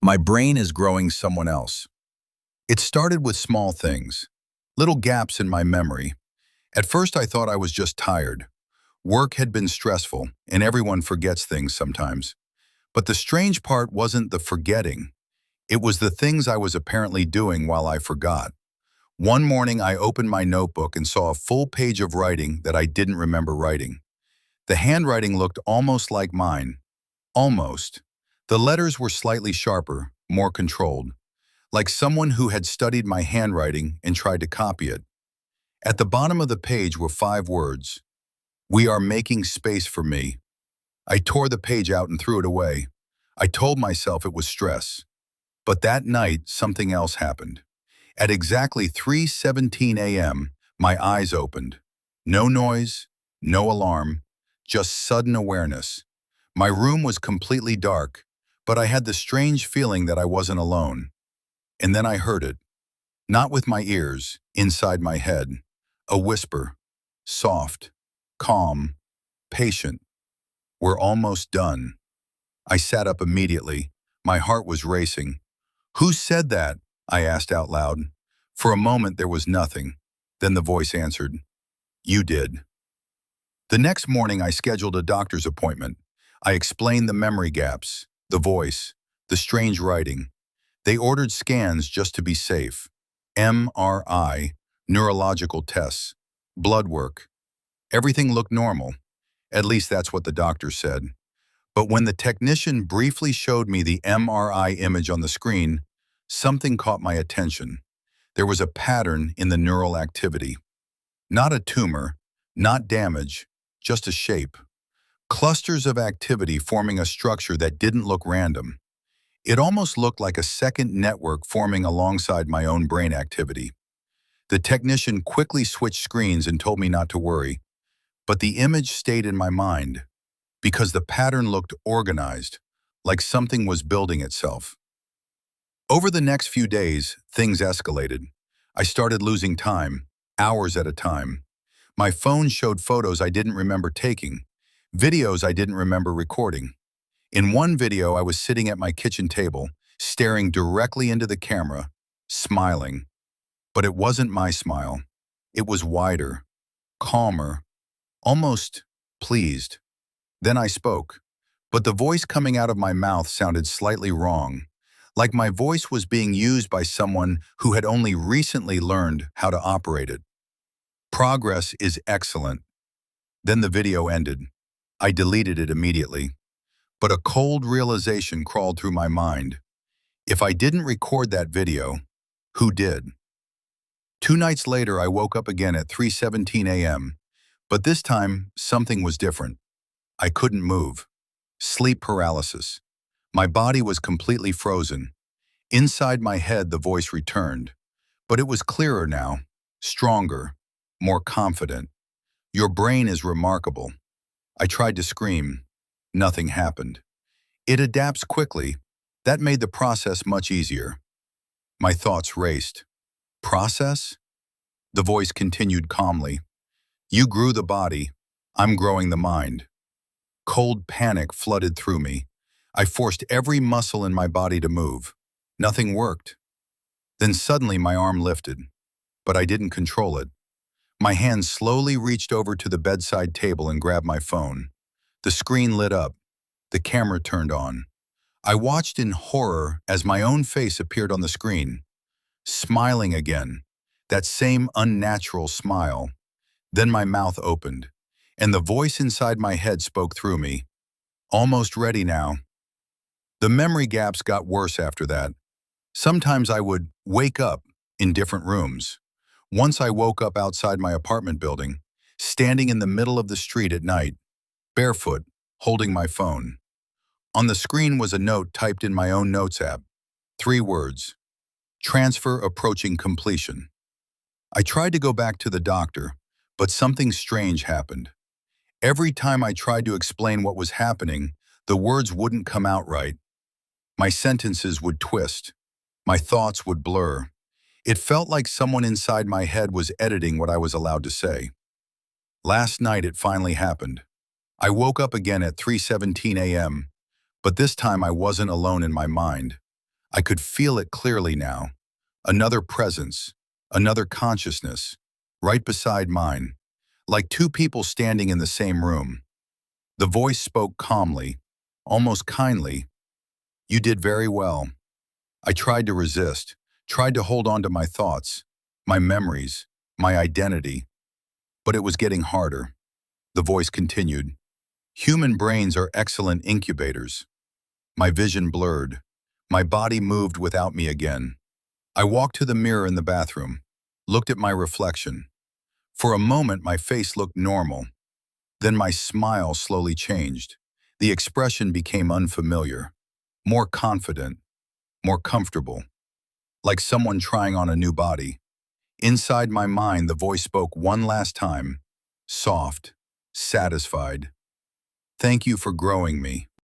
My brain is growing someone else. It started with small things, little gaps in my memory. At first I thought I was just tired. Work had been stressful, and everyone forgets things sometimes. But the strange part wasn't the forgetting. It was the things I was apparently doing while I forgot. One morning I opened my notebook and saw a full page of writing that I didn't remember writing. The handwriting looked almost like mine. Almost. The letters were slightly sharper, more controlled, like someone who had studied my handwriting and tried to copy it. At the bottom of the page were 5 words. "We are making space for me." I tore the page out and threw it away. I told myself it was stress. But that night, something else happened. At exactly 3:17 a.m., my eyes opened. No noise, no alarm, just sudden awareness. My room was completely dark, but I had the strange feeling that I wasn't alone. And then I heard it. Not with my ears, inside my head. A whisper. Soft, calm, patient. "We're almost done." I sat up immediately. My heart was racing. "Who said that?" I asked out loud. For a moment there was nothing. Then the voice answered, "You did." The next morning I scheduled a doctor's appointment. I explained the memory gaps, the voice, the strange writing. They ordered scans just to be safe. MRI, neurological tests, blood work. Everything looked normal. At least that's what the doctor said. But when the technician briefly showed me the MRI image on the screen, something caught my attention. There was a pattern in the neural activity. Not a tumor, not damage, just a shape. Clusters of activity forming a structure that didn't look random. It almost looked like a second network forming alongside my own brain activity. The technician quickly switched screens and told me not to worry. But the image stayed in my mind, because the pattern looked organized, like something was building itself. Over the next few days, things escalated. I started losing time, hours at a time. My phone showed photos I didn't remember taking, videos I didn't remember recording. In one video, I was sitting at my kitchen table, staring directly into the camera, smiling. But it wasn't my smile. It was wider, calmer, almost pleased. Then I spoke, but the voice coming out of my mouth sounded slightly wrong, like my voice was being used by someone who had only recently learned how to operate it. "Progress is excellent." Then the video ended. I deleted it immediately. But a cold realization crawled through my mind. If I didn't record that video, who did? 2 nights later, I woke up again at 3:17 a.m., but this time, something was different. I couldn't move. Sleep paralysis. My body was completely frozen. Inside my head, the voice returned. But it was clearer now, stronger, more confident. "Your brain is remarkable." I tried to scream. Nothing happened. "It adapts quickly." That made the process much easier. My thoughts raced. "Process?" The voice continued calmly. "You grew the body. I'm growing the mind." Cold panic flooded through me. I forced every muscle in my body to move. Nothing worked. Then suddenly my arm lifted, but I didn't control it. My hand slowly reached over to the bedside table and grabbed my phone. The screen lit up. The camera turned on. I watched in horror as my own face appeared on the screen. Smiling again. That same unnatural smile. Then my mouth opened, and the voice inside my head spoke through me. "Almost ready now." The memory gaps got worse after that. Sometimes I would wake up in different rooms. Once I woke up outside my apartment building, standing in the middle of the street at night, barefoot, holding my phone. On the screen was a note typed in my own notes app. 3 words. "Transfer approaching completion." I tried to go back to the doctor, but something strange happened. Every time I tried to explain what was happening, the words wouldn't come out right. My sentences would twist. My thoughts would blur. It felt like someone inside my head was editing what I was allowed to say. Last night it finally happened. I woke up again at 3:17 a.m., but this time I wasn't alone in my mind. I could feel it clearly now. Another presence, another consciousness, right beside mine, like two people standing in the same room. The voice spoke calmly, almost kindly. You did very well. I tried to resist, tried to hold on to my thoughts, my memories, my identity, but it was getting harder. The voice continued. Human brains are excellent incubators. My vision blurred. My body moved without me again. I walked to the mirror in the bathroom, looked at my reflection. For a moment, my face looked normal. Then my smile slowly changed. The expression became unfamiliar, more confident, more comfortable, like someone trying on a new body. Inside my mind, the voice spoke one last time, soft, satisfied. Thank you for growing me.